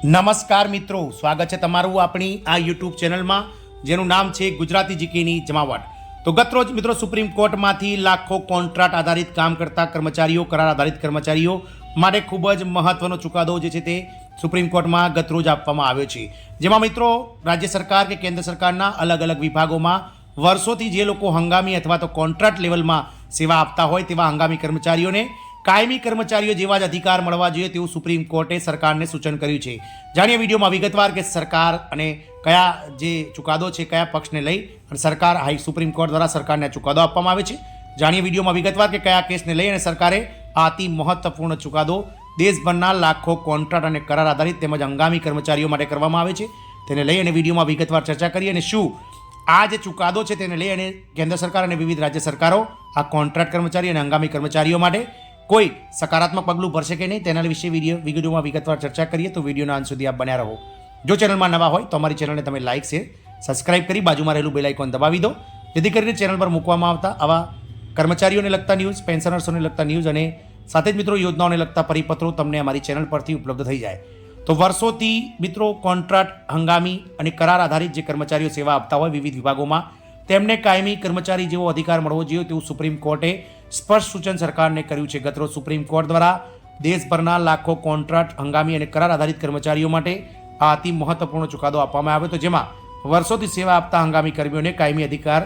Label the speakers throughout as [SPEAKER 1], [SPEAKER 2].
[SPEAKER 1] નમસ્કાર મિત્રો, સ્વાગત છે તમારું આપણી આ યુટ્યુબ ચેનલમાં જેનું નામ છે ગુજરાતી જીકેની જમાવટ। તો ગતરોજ મિત્રો સુપ્રીમ કોર્ટમાંથી લાખો કોન્ટ્રાક્ટ આધારિત કામ કરતા કર્મચારીઓ, કરાર આધારિત કર્મચારીઓ માટે ખૂબ જ મહત્વનો ચુકાદો જે છે તે સુપ્રીમ કોર્ટમાં ગતરોજ આપવામાં આવ્યો છે। જેમાં મિત્રો રાજ્ય સરકાર કે કેન્દ્ર સરકારના અલગ અલગ વિભાગોમાં વર્ષોથી જે લોકો હંગામી અથવા તો કોન્ટ્રાક્ટ લેવલમાં સેવા આપતા હોય તેવા હંગામી કર્મચારીઓને કાયમી કર્મચારીઓ જેવા જ અધિકાર મળવા જોઈએ તેવું સુપ્રીમ કોર્ટે સરકારને સૂચન કર્યું છે। જાણીએ વિડીયોમાં વિગતવાર કે સરકાર અને કયા જે ચુકાદો છે કયા પક્ષને લઈ અને સરકાર સુપ્રીમ કોર્ટ દ્વારા સરકારને ચુકાદો આપવામાં આવે છે। જાણીએ વિડીયોમાં વિગતવાર કે કયા કેસને લઈ અને સરકારે આ અતિ મહત્વપૂર્ણ ચુકાદો દેશભરના લાખો કોન્ટ્રાક્ટ અને કરાર આધારિત તેમજ હંગામી કર્મચારીઓ માટે કરવામાં આવે છે તેને લઈ અને વિડીયોમાં વિગતવાર ચર્ચા કરીએ અને શું આ જે ચુકાદો છે તેને લઈ અને કેન્દ્ર સરકાર અને વિવિધ રાજ્ય સરકારો આ કોન્ટ્રાક્ટ કર્મચારી અને હંગામી કર્મચારીઓ માટે કોઈ સકારાત્મક પગલું ભરશે કે નહીં તેના વિશે વિડીયોમાં વિગતવાર ચર્ચા કરીએ તો વિડીયોના અંત સુધી આપ બન્યા રહો। જો ચેનલમાં નવા હોય તો અમારી ચેનલને તમે લાઇક શેર સબસ્ક્રાઇબ કરી બાજુમાં રહેલું બેલ આઇકોન દબાવી દો જેથી કરીને ચેનલ પર મૂકવામાં આવતા આવા કર્મચારીઓને લગતા ન્યૂઝ, પેન્શનર્સોને લગતા ન્યૂઝ અને સાથે જ મિત્રો યોજનાઓને લગતા પરિપત્રો તમને અમારી ચેનલ પરથી ઉપલબ્ધ થઈ જાય। તો વર્ષોથી મિત્રો કોન્ટ્રાક્ટ, હંગામી અને કરાર આધારિત જે કર્મચારીઓ સેવા આપતા હોય વિવિધ વિભાગોમાં તેમને કાયમી કર્મચારી જેવો અધિકાર મળવો જોઈએ તેવું સુપ્રીમ કોર્ટે સ્પષ્ટ સૂચન સરકારને કર્યું છે। ગતરોજ સુપ્રીમ કોર્ટ દ્વારા દેશભરના લાખો કોન્ટ્રાક્ટ, હંગામી અને કરાર આધારિત કર્મચારીઓ માટે આ અતિ મહત્વપૂર્ણ ચુકાદો આપવામાં આવ્યો હતો જેમાં વર્ષોથી સેવા આપતા હંગામી કર્મીઓને કાયમી અધિકાર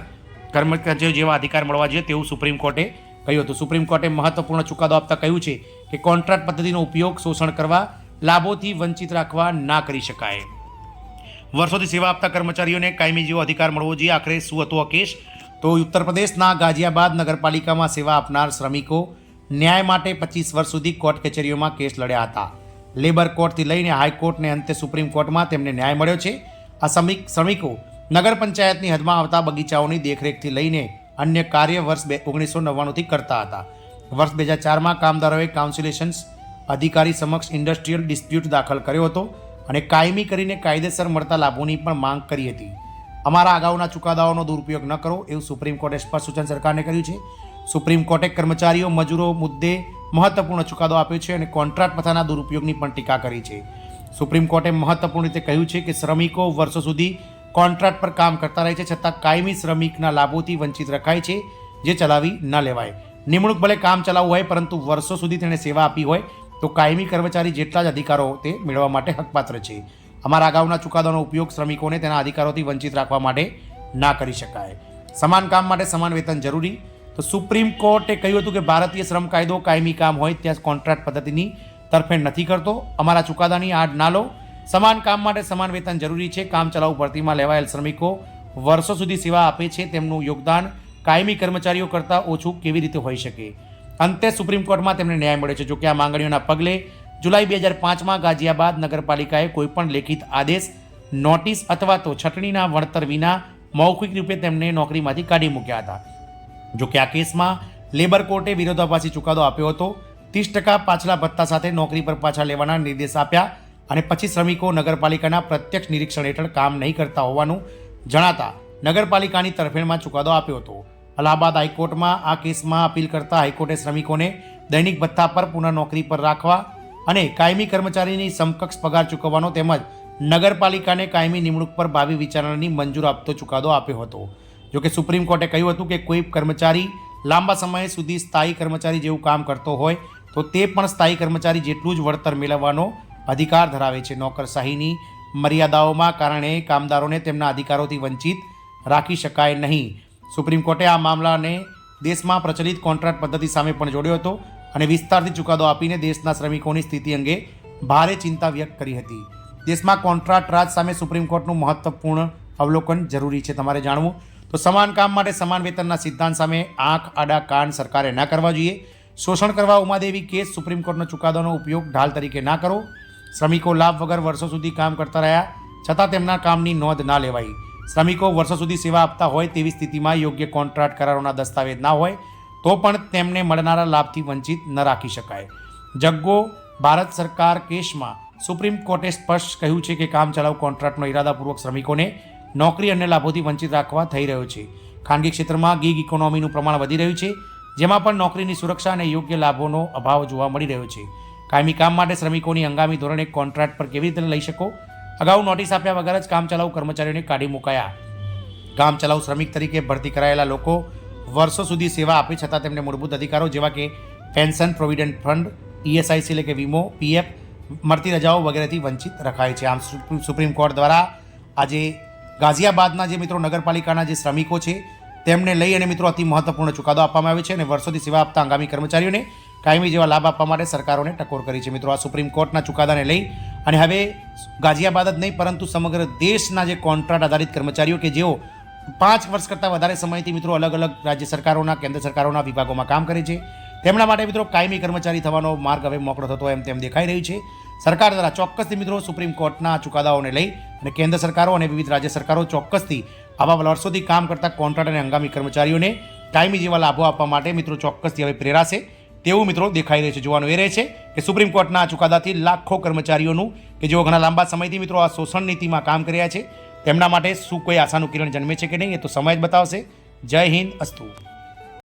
[SPEAKER 1] કર્મચારીઓ જેવા અધિકાર મળવા જોઈએ તેવું સુપ્રીમ કોર્ટે કહ્યું હતું। સુપ્રીમ કોર્ટે મહત્વપૂર્ણ ચુકાદો આપતા કહ્યું છે કે કોન્ટ્રાક્ટ પદ્ધતિનો ઉપયોગ શોષણ કરવા, લાભોથી વંચિત રાખવા ના કરી શકાય। વર્ષોથી સેવા આપતા કર્મચારીઓને કાયમી જેવો અધિકાર મળવો જોઈએ। આખરે શું હતો આ કેસ? તો ઉત્તર પ્રદેશના ગાઝિયાબાદ નગરપાલિકામાં સેવા આપનાર શ્રમિકો ન્યાય માટે 25 વર્ષ સુધી કોર્ટ કચેરીઓમાં કેસ લડ્યા હતા। લેબર કોર્ટથી લઈને હાઈકોર્ટને અંતે સુપ્રીમ કોર્ટમાં તેમને ન્યાય મળ્યો છે। આ શ્રમિકો નગર પંચાયતની હદમાં આવતા બગીચાઓની દેખરેખથી લઈને અન્ય કાર્ય વર્ષ 1999થી કરતા હતા। વર્ષ 2004માં કામદારોએ કાઉન્સિલેશન્સ અધિકારી સમક્ષ ઇન્ડસ્ટ્રીયલ ડિસ્પ્યુટ દાખલ કર્યો હતો અને કાયમી કરીને કાયદેસર મળતા લાભોની પણ માંગ કરી હતી। અમારા અગાઉના ચુકાદાઓનો દુરુપયોગ ન કરો એવું સુપ્રીમ કોર્ટે સ્પષ્ટ સૂચન સરકારને કર્યું છે। સુપ્રીમ કોર્ટે કર્મચારીઓ, મજૂરો મુદ્દે મહત્વપૂર્ણ ચુકાદો આપ્યો છે અને કોન્ટ્રાક્ટ પ્રથાના દુરુપયોગની પણ ટીકા કરી છે। સુપ્રીમ કોર્ટે મહત્વપૂર્ણ રીતે કહ્યું છે કે શ્રમિકો વર્ષો સુધી કોન્ટ્રાક્ટ પર કામ કરતા રહે છે છતાં કાયમી શ્રમિકના લાભોથી વંચિત રખાય છે જે ચલાવી ન લેવાય। નિમણૂક ભલે કામ ચલાવવું હોય પરંતુ વર્ષો સુધી તેણે સેવા આપી હોય તો કાયમી કર્મચારી જેટલા જ અધિકારો તે મેળવવા માટે હકપાત્ર છે। અમારા અગાઉના ચુકાદાનો ઉપયોગ શ્રમિકોને તેના અધિકારોથી વંચિત રાખવા માટે ના કરી શકાય। સમાન કામ માટે સમાન વેતન જરૂરી। તો સુપ્રીમ કોર્ટે કહ્યું હતું કે ભારતીય શ્રમ કાયદો કાયમી કામ હોય ત્યાં કોન્ટ્રાક્ટ પદ્ધતિની તરફેણ નથી કરતો। અમારા ચુકાદાની આડ ના લો। સમાન કામ માટે સમાન વેતન જરૂરી છે। કામ ચલાઉ ભરતીમાં લેવાયેલ શ્રમિકો વર્ષો સુધી સેવા આપે છે તેમનું યોગદાન કાયમી કર્મચારીઓ કરતાં ઓછું કેવી રીતે હોઈ શકે? અંતે સુપ્રીમ કોર્ટમાં તેમને ન્યાય મળ્યો છે। જોકે આ માંગણીઓના પગલે જુલાઈ 2005માં ગાઝિયાબાદ નગરપાલિકાએ કોઈપણ લેખિત આદેશ, નોટિસ અથવા તો છટણીના વળતર વિના મૌખિક રૂપે તેમને નોકરીમાંથી કાઢી મૂક્યા હતા। જોકે આ કેસમાં લેબર કોર્ટે વિરોધાભાસી ચુકાદો આપ્યો હતો। 30% પાછલા ભત્તા સાથે નોકરી પર પાછા લેવાના નિર્દેશ આપ્યા અને પછી શ્રમિકો નગરપાલિકાના પ્રત્યક્ષ નિરીક્ષણ હેઠળ કામ નહીં કરતા હોવાનું જણાતા નગરપાલિકાની તરફેણમાં ચુકાદો આપ્યો હતો। અલ્હાબાદ હાઈકોર્ટમાં આ કેસમાં અપીલ કરતા હાઈકોર્ટે શ્રમિકોને દૈનિક ભથ્થા પર પુનઃ નોકરી પર રાખવા અને કાયમી કર્મચારીની સમકક્ષ પગાર ચૂકવવાનો તેમજ નગરપાલિકાને કાયમી નિમણૂક પર ભાવિ વિચારણાની મંજૂર આપતો ચુકાદો આપ્યો હતો। જોકે સુપ્રીમ કોર્ટે કહ્યું હતું કે કોઈ કર્મચારી લાંબા સમય સુધી સ્થાયી કર્મચારી જેવું કામ કરતો હોય તો તે પણ સ્થાયી કર્મચારી જેટલું જ વળતર મેળવવાનો અધિકાર ધરાવે છે। નોકરશાહીની મર્યાદાઓમાં કારણે કામદારોને તેમના અધિકારોથી વંચિત રાખી શકાય નહીં। સુપ્રીમ કોર્ટે આ મામલાને દેશમાં પ્રચલિત કોન્ટ્રાક્ટ પદ્ધતિ સામે પણ જોડ્યો હતો અને વિસ્તારથી ચુકાદો આપીને દેશના શ્રમિકોની સ્થિતિ અંગે ભારે ચિંતા વ્યક્ત કરી હતી। દેશમાં કોન્ટ્રાક્ટ રાજ સામે સુપ્રીમ કોર્ટનું મહત્વપૂર્ણ અવલોકન જરૂરી છે તમારે જાણવું। તો સમાન કામ માટે સમાન વેતનના સિદ્ધાંત સામે આંખ આડા કાન સરકારે ના કરવા જોઈએ। શોષણ કરવા ઉમાદેવી કેસ સુપ્રીમ કોર્ટનો ચુકાદાનો ઉપયોગ ઢાલ તરીકે ના કરો। શ્રમિકો લાભ વગર વર્ષો સુધી કામ કરતા રહ્યા છતાં તેમના કામની નોંધ ના લેવાઈ। શ્રમિકો વર્ષો સુધી સેવા આપતા હોય તેવી સ્થિતિમાં યોગ્ય કોન્ટ્રાક્ટ કરારોના દસ્તાવેજ ના હોય તો પણ તેમને મળનારા લાભથી વંચિત ન રાખી શકાય। જગ્ગો ભારત સરકાર કેસમાં સુપ્રીમ કોર્ટે સ્પષ્ટ કહ્યું છે કે કામ ચલાઉ કોન્ટ્રાક્ટનો ઇરાદાપૂર્વક શ્રમિકોને નોકરી અને લાભોથી વંચિત રાખવા થઈ રહ્યો છે। ખાનગી ક્ષેત્રમાં ગીગ ઇકોનોમીનું પ્રમાણ વધી રહ્યું છે જેમાં પણ નોકરીની સુરક્ષા અને યોગ્ય લાભોનો અભાવ જોવા મળી રહ્યો છે। કાયમી કામ માટે શ્રમિકોની હંગામી ધોરણે કોન્ટ્રાક્ટ પર કેવી રીતે લઈ શકો? અગાઉ નોટિસ આપ્યા વગર જ કામચલાઉ કર્મચારીઓને કાઢી મુકાયા. કામચલાઉ શ્રમિક તરીકે ભરતી કરાયેલા લોકો વર્ષો સુધી સેવા આપી છતાં તેમને મૂળભૂત અધિકારો જેવા કે પેન્શન, પ્રોવિડન્ટ ફંડ, ESIC એટલે કે વીમો, PF, મળતી રજાઓ વગેરેથી વંચિત રખાય છે. આમ સુપ્રીમ કોર્ટ દ્વારા આજે ગાઝિયાબાદના જે મિત્રો નગરપાલિકાના જે શ્રમિકો છે તેમને લઈ અને મિત્રો અતિ મહત્વપૂર્ણ ચુકાદો આપવામાં આવ્યો છે અને વર્ષોથી સેવા આપતા હંગામી કર્મચારીઓને કાયમી જેવા લાભ આપવા માટે સરકારોને ટકોર કરી છે. મિત્રો આ સુપ્રીમ કોર્ટના ચુકાદાને લઈ અને હવે ગાઝિયાબાદ જ નહીં પરંતુ સમગ્ર દેશના જે કોન્ટ્રાક્ટ આધારિત કર્મચારીઓ કે જેઓ 5 વર્ષ કરતાં વધારે સમયથી મિત્રો અલગ અલગ રાજ્ય સરકારોના, કેન્દ્ર સરકારોના વિભાગોમાં કામ કરે છે તેમના માટે મિત્રો કાયમી કર્મચારી થવાનો માર્ગ હવે મોકળો થતો એમ તેમ દેખાઈ રહ્યું છે. સરકાર દ્વારા ચોક્કસથી મિત્રો સુપ્રીમ કોર્ટના ચુકાદાઓને લઈ અને કેન્દ્ર સરકારો અને વિવિધ રાજ્ય સરકારો ચોક્કસથી આવા વર્ષોથી કામ કરતા કોન્ટ્રાક્ટ અને હંગામી કર્મચારીઓને કાયમી જેવા લાભો આપવા માટે મિત્રો ચોક્કસથી હવે પ્રેરાશે તેવું મિત્રો દેખાઈ રહ્યું છે. જોવાનું એ રહે છે કે સુપ્રીમ કોર્ટના ચુકાદાથી લાખો કર્મચારીઓનું કે જેઓ ઘણા લાંબા સમયથી મિત્રો આ શોષણ નીતિમાં કામ કર્યા છે તેમના માટે શું કોઈ આશાનું કિરણ જન્મે છે કે નહીં એ તો સમય જ બતાવશે. જય હિન્દ, અસ્તુ.